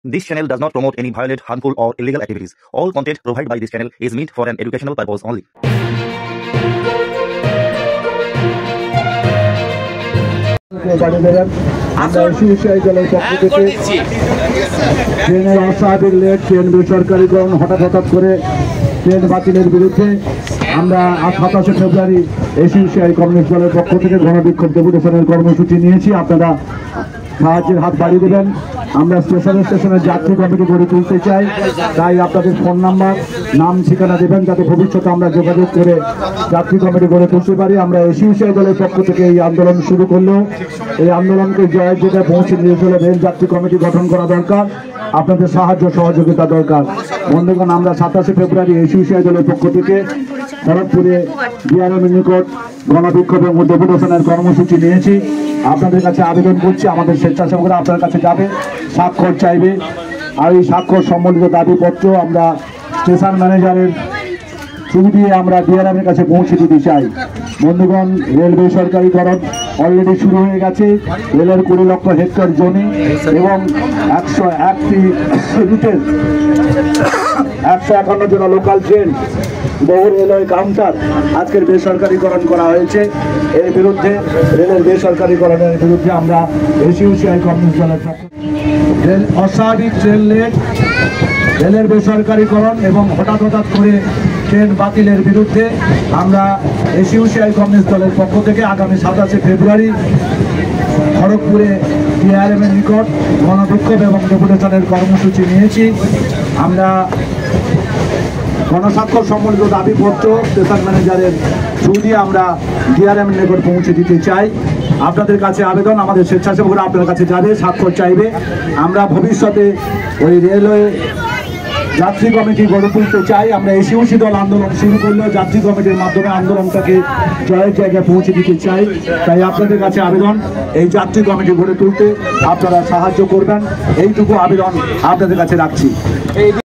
This channel does not promote any violent, harmful, or illegal activities. All content provided by this channel is meant for an educational purpose only. ট্রেনের অস্বাভাবিক late, train বেসরকারিকরণ হঠাৎ করে train বাতিলের বিরুদ্ধে আমরা 27 ফেব্রুয়ারি SUCI communist দলের পক্ষ থেকে গণবিক্ষোভ ডেপুটেশনের কর্মসূচি নিয়েছি। আপনারা সাহায্যের হাত বাড়িয়ে দেবেন। আমরা স্টেশনে যাত্রী কমিটি গড়ে তুলতে চাই, তাই আপনাদের ফোন নাম্বার, নাম, ঠিকানা দেবেন যাতে ভবিষ্যতে আমরা যোগাযোগ করে যাত্রী কমিটি গড়ে তুলতে পারি। আমরা এসইউসিআই দলের পক্ষ থেকে এই আন্দোলন শুরু করলেও এই আন্দোলনকে জয়ের জায়গায় পৌঁছে নিয়ে চলে রেল যাত্রী কমিটি গঠন করা দরকার। আপনাদের সাহায্য সহযোগিতা দরকার। বন্ধুগণ, আমরা 27 ফেব্রুয়ারি এসইউসিআই দলের পক্ষ থেকে খড়গপুরে ডিআরএমের নিকট গণবিক্ষোভ এবং ডেপুটেশনের কর্মসূচি নিয়েছি। আপনাদের কাছে আবেদন করছি, আমাদের স্বেচ্ছাসেবকরা আপনার কাছে যাবে, স্বাক্ষর চাইবে, আর এই স্বাক্ষর সম্বলিত দাবিপত্র আমরা স্টেশন ম্যানেজারের থ্রু দিয়ে আমরা ডিআরএমের কাছে পৌঁছে দিতে চাই। বন্ধুগণ, রেল বেসরকারিকরণ অলরেডি শুরু হয়ে গেছে। রেলের 20 লক্ষ হেক্টর জমি এবং 101টি রুটের 151 জন লোকাল ট্রেন, বহু রেলওয়ে কাউন্টার আজকের বেসরকারিকরণ করা হয়েছে। এর বিরুদ্ধে, রেলের বেসরকারিকরণের বিরুদ্ধে আমরা এসইউসিআই কমিউনিস্ট দলের পক্ষ রেল অস্বাভাবিক ট্রেন লেট, রেলের বেসরকারিকরণ এবং হঠাৎ করে ট্রেন বাতিলের বিরুদ্ধে আমরা এসইউসিআই কমিউনিস্ট দলের পক্ষ থেকে আগামী 27 ফেব্রুয়ারি খড়গপুরে ডিআরএমের নিকট গণবিক্ষোভ এবং ডেপুটেশনের কর্মসূচি নিয়েছি। আমরা গণস্বাক্ষর সম্বলিত দাবিপত্র স্টেশন ম্যানেজারের থ্রু দিয়ে আমরা ডিআরএমের নিকট পৌঁছে দিতে চাই। আপনাদের কাছে আবেদন, আমাদের স্বেচ্ছাসেবকরা আপনার কাছে যাবে, স্বাক্ষর চাইবে। আমরা ভবিষ্যতে ওই রেলওয়ে যাত্রী কমিটি গড়ে তুলতে চাই। আমরা এসইউসি দল আন্দোলন শুরু করলেও যাত্রী কমিটির মাধ্যমে আন্দোলনটাকে জয়ের জায়গায় পৌঁছে দিতে চাই। তাই আপনাদের কাছে আবেদন, এই যাত্রী কমিটি গড়ে তুলতে আপনারা সাহায্য করবেন, এইটুকু আবেদন আপনাদের কাছে রাখছি।